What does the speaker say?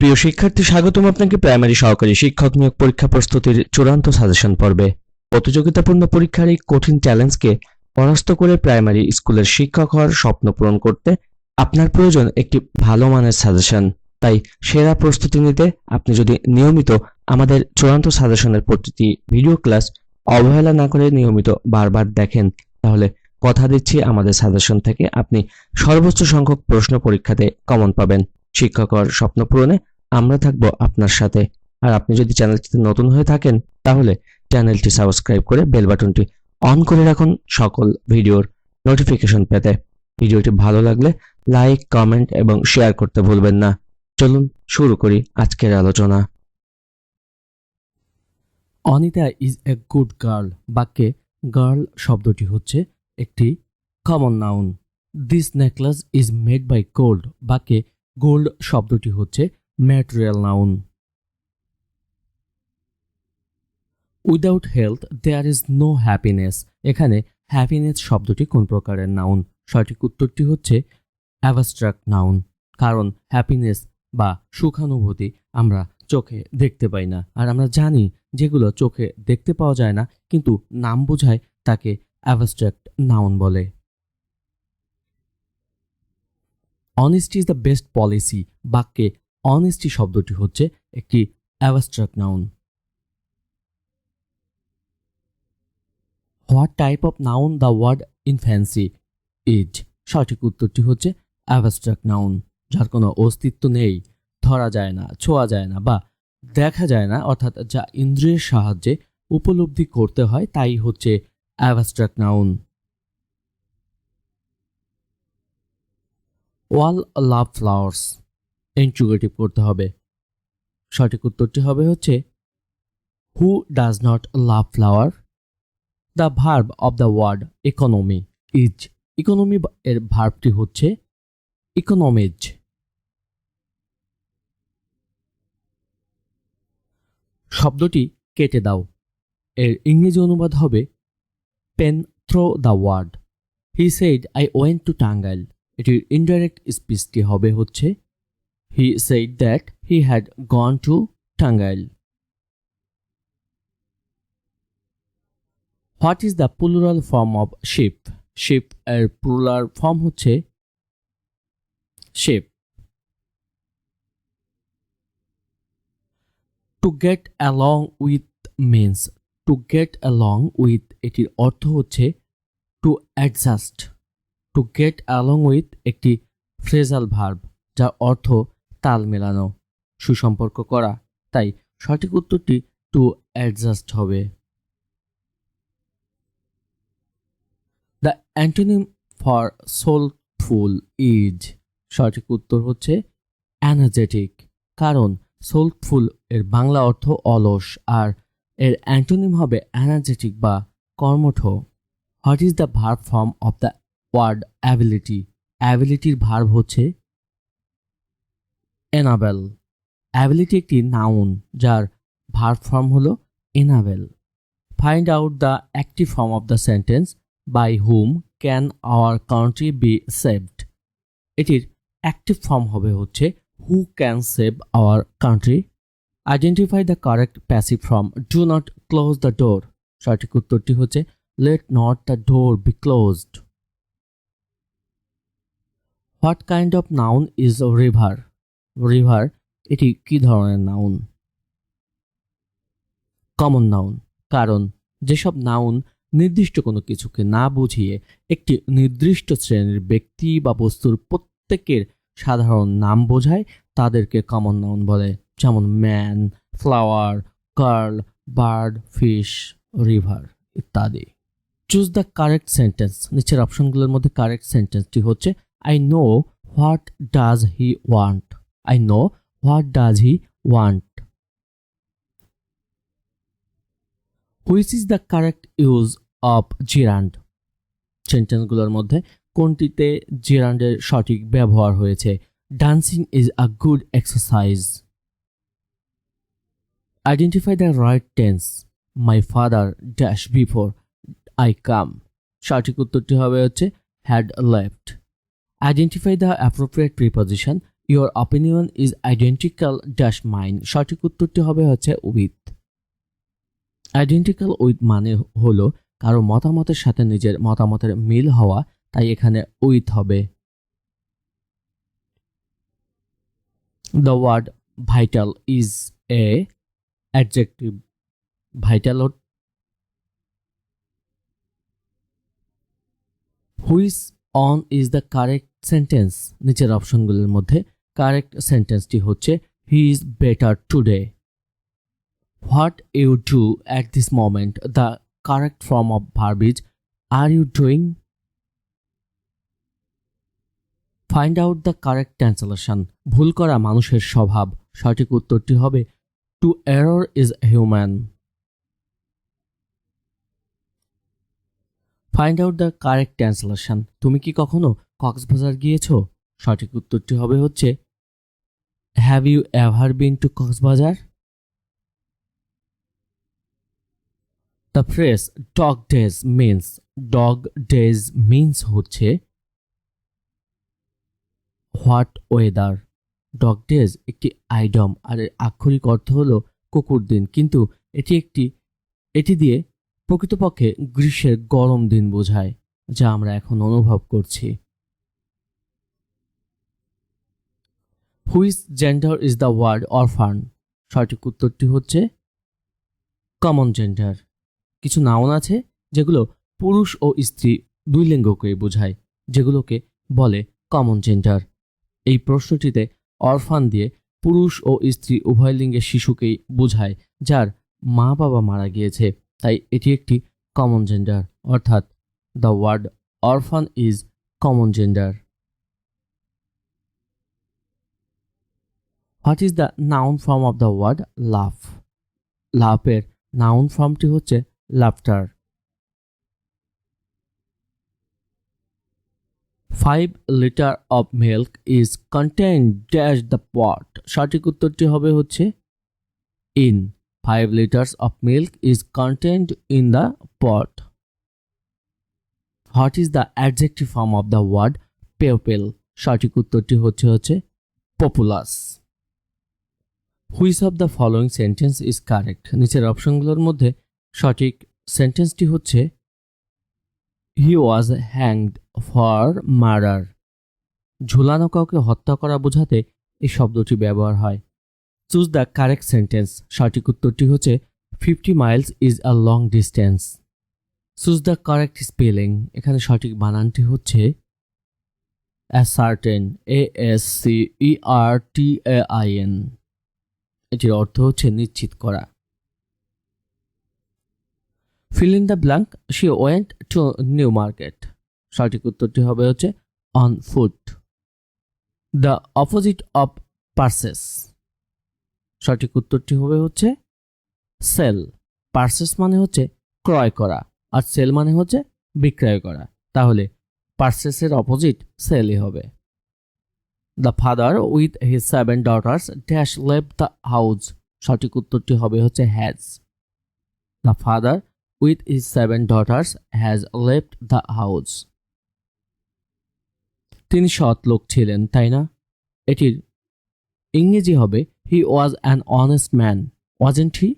প্রিয় শিক্ষার্থী, স্বাগতম আপনাকে প্রাইমারি সহকারী শিক্ষক নিয়োগ পরীক্ষা প্রস্তুতির চূড়ান্ত সাজেশন পর্বে। প্রতিযোগিতাপূর্ণ পরীক্ষার এই কঠিন চ্যালেঞ্জকে পরাস্ত করে প্রাইমারি স্কুলের শিক্ষক হওয়ার স্বপ্ন পূরণ করতে আপনার প্রয়োজন একটি ভালো মানের সাজেশন। তাই সেরা প্রস্তুতি নিতে আপনি যদি নিয়মিত আমাদের চূড়ান্ত সাজেশনের প্রতিটি ভিডিও ক্লাস অবহেলা না করে নিয়মিত বারবার দেখেন, তাহলে কথা দিচ্ছি আমাদের সাজেশন থেকে আপনি সর্বোচ্চ সংখ্যক প্রশ্ন পরীক্ষাতে কমন পাবেন। শিক্ষক হওয়ার স্বপ্ন পূরণে আমরা থাকবো আপনার সাথে। আর আপনি যদি চ্যানেলটিতে নতুন হয়ে থাকেন তাহলে চ্যানেলটি সাবস্ক্রাইব করে বেল বাটনটি অন করে রাখুন সকল ভিডিওর নোটিফিকেশন পেতে। ভিডিওটি ভালো লাগলে লাইক, কমেন্ট এবং শেয়ার করতে ভুলবেন না। চলুন শুরু করি আজকের আলোচনা। Anita is a good girl বাক্যে গার্ল শব্দটি হচ্ছে একটি common noun. This necklace is made by gold বাক্যে গোল্ড শব্দটি হচ্ছে material noun. Without health there is no happiness, এখানে হ্যাপিনেস শব্দটি কোন প্রকারের নাউন? সঠিক উত্তরটি হচ্ছে অ্যাবস্ট্রাক্ট নাউন, কারণ হ্যাপিনেস বা সুখানুভূতি আমরা চোখে দেখতে পাই না, আর আমরা জানি যেগুলো চোখে দেখতে পাওয়া যায় না কিন্তু নাম বোঝায় তাকে অ্যাবস্ট্রাক্ট নাউন বলে। Honesty is the best policy বাক্যে অনেস্টি শব্দটি হচ্ছে একটি abstract noun. What type of noun the word infancy is? সঠিক উত্তরটি হচ্ছে অ্যাবস্ট্রাক্ট নাউন, যার কোনো অস্তিত্ব নেই, ধরা যায় না, ছোঁয়া যায় না বা দেখা যায় না, অর্থাৎ যা ইন্দ্রিয়ের সাহায্যে উপলব্ধি করতে হয় তাই হচ্ছে abstract noun. All love flowers interrogative করতে হবে। সঠিক উত্তরটি হবে হচ্ছে who does not love flower? The verb of the word economy is. Economy এর ভার্বটি হচ্ছে ইকোনমিজ। শব্দটি কেটে দাও এর ইংরেজি অনুবাদ হবে pen through the word. He said I went to Tangail, এটির ইনডাইরেক্ট স্পিচটি হবে হচ্ছে he said that he had gone to Tangail. What is the plural form of ship? Ship এর প্লুরাল ফর্ম হচ্ছে ship. To get along with means, to get along with এটির অর্থ হচ্ছে to adjust. To get along with একটি phrasal verb যার অর্থ তাল মেলানো, সুসম্পর্ক করা, তাই সঠিক উত্তরটি টু অ্যাডজাস্ট হবে। The antonym for soulful is. সঠিক উত্তর হচ্ছে এনার্জেটিক, কারণ সোলফুল এর বাংলা অর্থ অলস আর এর অ্যান্টোনিম হবে এনার্জেটিক বা কর্মঠ। What is the verb form of the word ability? অ্যাবিলিটির ভার্ব হচ্ছে এনাবেল। অ্যাবিলিটি একটি নাউন যার ভার্ব ফর্ম হলো enable. Find out the active form of the sentence by whom can our country be saved. এটির active form হবে হচ্ছে who can save our country. Identify the correct passive form do not close the door. সঠিক উত্তরটি হচ্ছে let not the door be closed. What kind of noun is river? River এটি কি ধরনের noun? Common noun, কারণ যেসব noun নির্দিষ্ট কোনো কিছুকে না বুঝিয়ে একটি নির্দিষ্ট শ্রেণীর ব্যক্তি বা বস্তুর প্রত্যেকের সাধারণ নাম বোঝায় তাদেরকে কমন নাউন বলে, যেমন man, flower, girl, bird, fish, river ইত্যাদি। Choose the correct sentence. নিচের অপশনগুলোর মধ্যে কারেক্ট সেন্টেন্সটি হচ্ছে I know what does he want. I know what does he want. Which is the correct use of gerund? সেন্টেন্সগুলোর মধ্যে কোনটিতে জিরান্ডের সঠিক ব্যবহার হয়েছে? Dancing is a good exercise. Identify the right tense. My father dash before I came. সঠিক উত্তরটি হবে হচ্ছে had left. Identify the appropriate preposition your opinion is identical dash mine. সঠিক উত্তরটি হবে হচ্ছে উইথ। আইডেন্টিক্যাল উইথ মানে হলো কারো মতামতের সাথে নিজের মতামতের মিল হওয়া, তাই এখানে উইথ হবে। The word vital is a adjective. Vital which one is the correct sentence. নিচের অপশনগুলির মধ্যে কারেক্ট সেন্টেন্সটি হচ্ছে he is better today. What you do at this moment. The correct form of verb is are you doing. Find out the correct translation. ভুল করা মানুষের স্বভাব। সঠিক উত্তরটি হবে to err is human. Find out the correct translation. তুমি কি কখনো কক্সবাজার গিয়েছো? সঠিক উত্তরটি হবে হচ্ছে have you ever been to Cox's Bazar. The phrase dog days means. Dog days means হচ্ছে হোয়াট ওয়েদার। ডগ ডেজ একটি আইডম আর এর আক্ষরিক অর্থ হলো কুকুর দিন, কিন্তু এটি দিয়ে প্রকৃতপক্ষে গ্রীষ্মের গরম দিন বোঝায়, যা আমরা এখন অনুভব করছি। Which gender is the word orphan. সঠিক উত্তরটি হচ্ছে কমন জেন্ডার। কিছু নাউন আছে যেগুলো পুরুষ ও স্ত্রী দুই লিঙ্গকে বোঝায়, যেগুলোকে বলে কমন জেন্ডার। এই প্রশ্নটিতে অরফান দিয়ে পুরুষ ও স্ত্রী উভয় লিঙ্গের শিশুকেই বোঝায় যার মা বাবা মারা গিয়েছে, তাই এটি একটি কমন জেন্ডার, অর্থাৎ the word orphan is common gender. What is the noun form of the word laugh. লাফের নাউন ফর্মটি হচ্ছে laughter. 5 litre of milk is contained dash the pot. সঠিক উত্তরটি হবে হচ্ছে in. 5 liters of milk is contained in the pot. What is the adjective form of the word pupil? সঠিক উত্তরটি হচ্ছে populous. Which of the following sentence is correct? নিচের অপশনগুলোর মধ্যে সঠিক সেন্টেন্সটি হচ্ছে he was hanged for murder. ঝুলানো কাউকে হত্যা করা বোঝাতে এই শব্দটি ব্যবহার হয়। Choose the correct sentence. সঠিক উত্তরটি হচ্ছে 50 miles is a long distance. Choose the correct spelling. এখানে সঠিক বানানটি হচ্ছে ascertain, ASCERTAIN। এটির অর্থ হচ্ছে নিশ্চিত করা। fill in the blank. She went to New Market. সঠিক উত্তরটি হবে হচ্ছে on foot. The opposite of purchase. সঠিক উত্তরটি হবে হচ্ছে সেল। পারচেস মানে হচ্ছে ক্রয় করা, আর সেল মানে হচ্ছে বিক্রয় করা, তাহলে পারচেসের অপোজিট সেলই হবে। The father with his 7 daughters dash left the house. সঠিক উত্তরটি হবে হচ্ছে has. The father with his 7 daughters has left the house. তিনি সৎ লোক ছিলেন, তাই না? এটির ইংরেজি হবে he was an honest man, wasn't he?